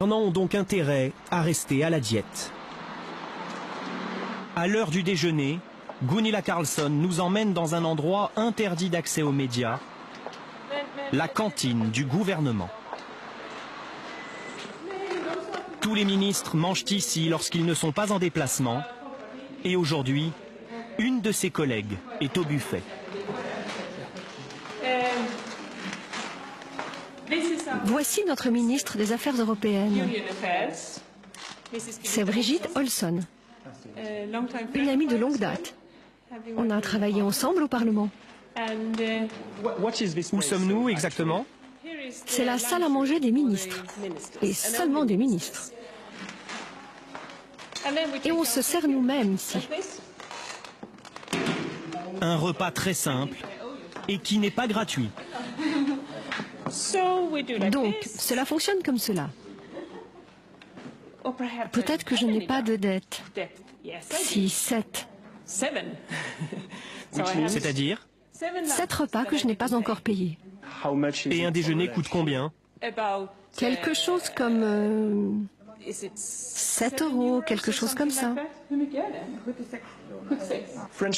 ont donc intérêt à rester à la diète. À l'heure du déjeuner, Gunilla Carlsson nous emmène dans un endroit interdit d'accès aux médias, la cantine du gouvernement. Tous les ministres mangent ici lorsqu'ils ne sont pas en déplacement. Et aujourd'hui, une de ses collègues est au buffet. Voici notre ministre des Affaires européennes. C'est Brigitte Olsson, une amie de longue date. On a travaillé ensemble au Parlement. Où sommes-nous exactement? C'est la salle à manger des ministres, et seulement des ministres. Et on se sert nous-mêmes ici. Un repas très simple et qui n'est pas gratuit. Donc, cela fonctionne comme cela. Peut-être que je n'ai pas de dette. 6, 7. C'est-à-dire? 7 repas que je n'ai pas encore payés. Et un déjeuner coûte combien? Quelque chose comme 7 €, quelque chose comme ça.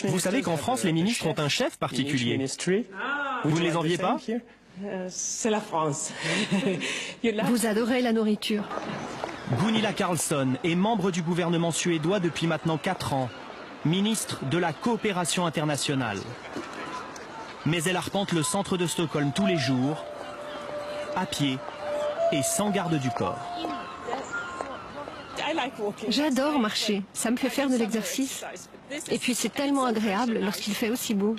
Vous savez qu'en France, les ministres ont un chef particulier. Vous ne les enviez pas? C'est la France. Vous adorez la nourriture. Gunilla Carlsson est membre du gouvernement suédois depuis maintenant 4 ans, ministre de la coopération internationale. Mais elle arpente le centre de Stockholm tous les jours, à pied et sans garde du corps. J'adore marcher, ça me fait faire de l'exercice. Et puis c'est tellement agréable lorsqu'il fait aussi beau.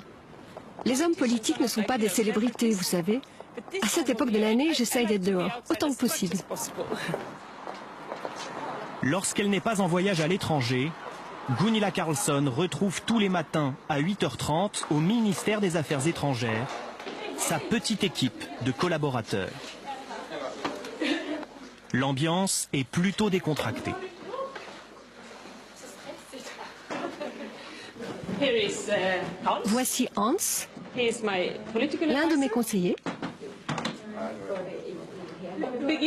Les hommes politiques ne sont pas des célébrités, vous savez. À cette époque de l'année, j'essaye d'être dehors, autant que possible. Lorsqu'elle n'est pas en voyage à l'étranger, Gunilla Carlsson retrouve tous les matins à 8h30 au ministère des Affaires étrangères sa petite équipe de collaborateurs. L'ambiance est plutôt décontractée. Voici Hans, l'un de mes conseillers.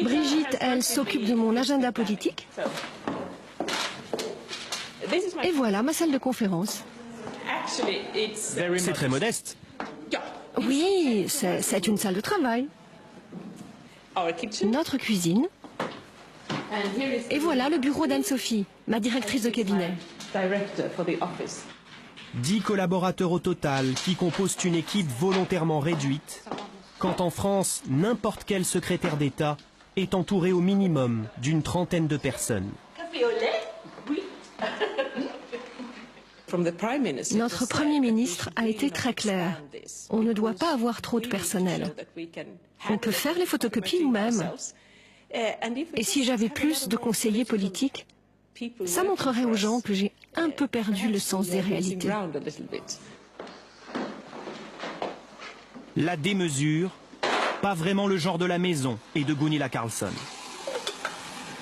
Brigitte, elle s'occupe de mon agenda politique. Et voilà ma salle de conférence. C'est très modeste. Oui, c'est une salle de travail. Notre cuisine. Et voilà le bureau d'Anne-Sophie, ma directrice de cabinet. 10 collaborateurs au total qui composent une équipe volontairement réduite, quand en France, n'importe quel secrétaire d'État est entouré au minimum d'une trentaine de personnes. Notre Premier ministre a été très clair. On ne doit pas avoir trop de personnel. On peut faire les photocopies nous-mêmes. Et si j'avais plus de conseillers politiques, ça montrerait aux gens que j'ai un peu perdu le sens des réalités. La démesure, pas vraiment le genre de la maison et de Gunilla Carlsson.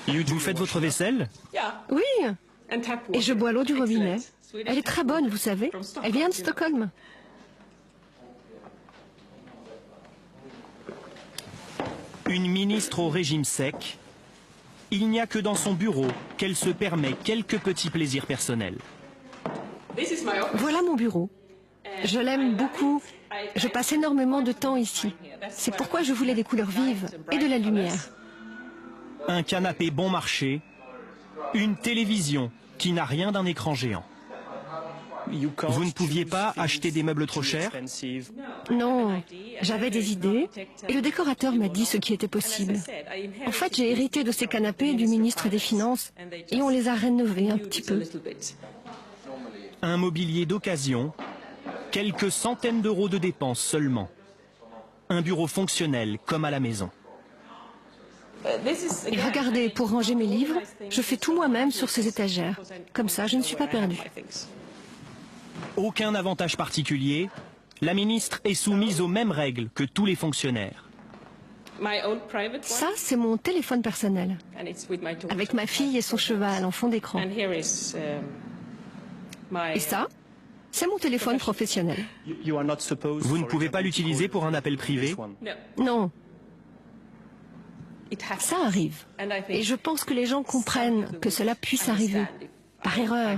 Vous faites votre vaisselle? Oui, et je bois l'eau du robinet. Elle est très bonne, vous savez. Elle vient de Stockholm. Une ministre au régime sec. Il n'y a que dans son bureau qu'elle se permet quelques petits plaisirs personnels. Voilà mon bureau. Je l'aime beaucoup. Je passe énormément de temps ici. C'est pourquoi je voulais des couleurs vives et de la lumière. Un canapé bon marché, une télévision qui n'a rien d'un écran géant. Vous ne pouviez pas acheter des meubles trop chers? Non, j'avais des idées et le décorateur m'a dit ce qui était possible. En fait, j'ai hérité de ces canapés du ministre des Finances et on les a rénovés un petit peu. Un mobilier d'occasion, quelques centaines d'euros de dépenses seulement. Un bureau fonctionnel comme à la maison. Et regardez, pour ranger mes livres, je fais tout moi-même sur ces étagères. Comme ça, je ne suis pas perdue. Aucun avantage particulier, la ministre est soumise aux mêmes règles que tous les fonctionnaires. Ça, c'est mon téléphone personnel, avec ma fille et son cheval en fond d'écran. Et ça, c'est mon téléphone professionnel. Vous ne pouvez pas l'utiliser pour un appel privé? Non. Ça arrive. Et je pense que les gens comprennent que cela puisse arriver, par erreur.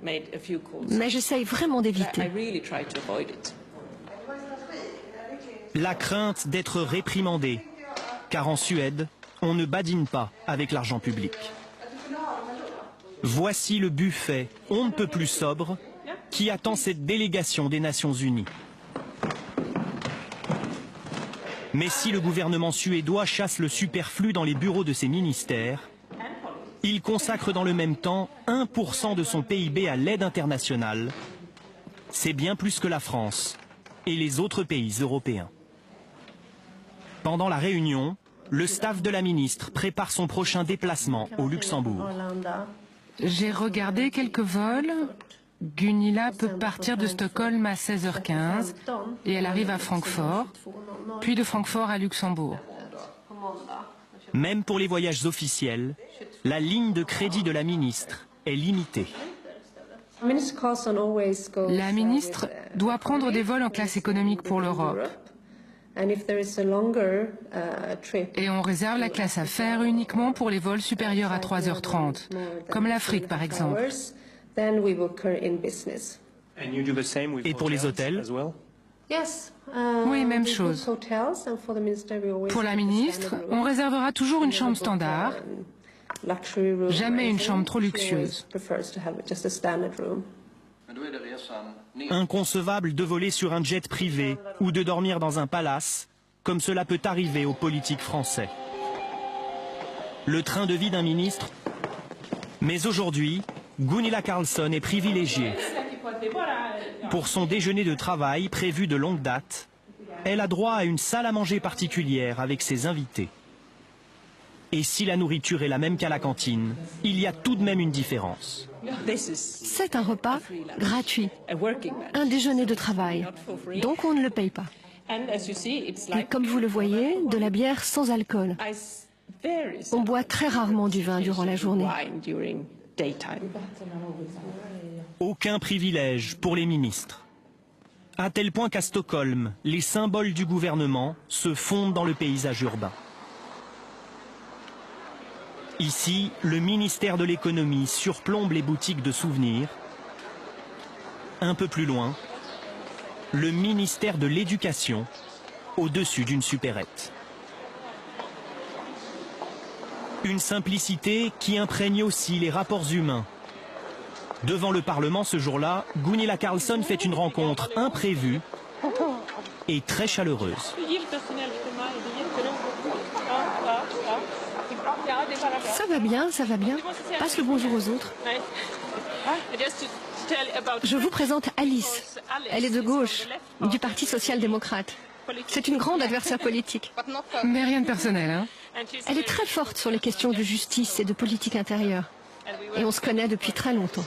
Mais j'essaye vraiment d'éviter. La crainte d'être réprimandé, car en Suède, on ne badine pas avec l'argent public. Voici le buffet, on ne peut plus sobre, qui attend cette délégation des Nations Unies. Mais si le gouvernement suédois chasse le superflu dans les bureaux de ses ministères, il consacre dans le même temps 1% de son PIB à l'aide internationale. C'est bien plus que la France et les autres pays européens. Pendant la réunion, le staff de la ministre prépare son prochain déplacement au Luxembourg. J'ai regardé quelques vols. Gunilla peut partir de Stockholm à 16h15 et elle arrive à Francfort, puis de Francfort à Luxembourg. Même pour les voyages officiels, la ligne de crédit de la ministre est limitée. La ministre doit prendre des vols en classe économique pour l'Europe. Et on réserve la classe affaires uniquement pour les vols supérieurs à 3h30, comme l'Afrique par exemple. Et pour les hôtels? Oui, même chose. Pour la ministre, on réservera toujours une chambre standard, jamais une chambre trop luxueuse. Inconcevable de voler sur un jet privé ou de dormir dans un palace, comme cela peut arriver aux politiques français. Le train de vie d'un ministre. Mais aujourd'hui, Gunilla Carlsson est privilégiée. Pour son déjeuner de travail prévu de longue date, elle a droit à une salle à manger particulière avec ses invités. Et si la nourriture est la même qu'à la cantine, il y a tout de même une différence. C'est un repas gratuit, un déjeuner de travail, donc on ne le paye pas. Et comme vous le voyez, de la bière sans alcool. On boit très rarement du vin durant la journée. Aucun privilège pour les ministres. À tel point qu'à Stockholm, les symboles du gouvernement se fondent dans le paysage urbain. Ici, le ministère de l'économie surplombe les boutiques de souvenirs. Un peu plus loin, le ministère de l'éducation, au-dessus d'une supérette. Une simplicité qui imprègne aussi les rapports humains. Devant le Parlement ce jour-là, Gunilla Carlsson fait une rencontre imprévue et très chaleureuse. Ça va bien, ça va bien. Passe le bonjour aux autres. Je vous présente Alice. Elle est de gauche, du Parti social-démocrate. C'est une grande adversaire politique. Mais rien de personnel, hein? Elle est très forte sur les questions de justice et de politique intérieure. Et on se connaît depuis très longtemps.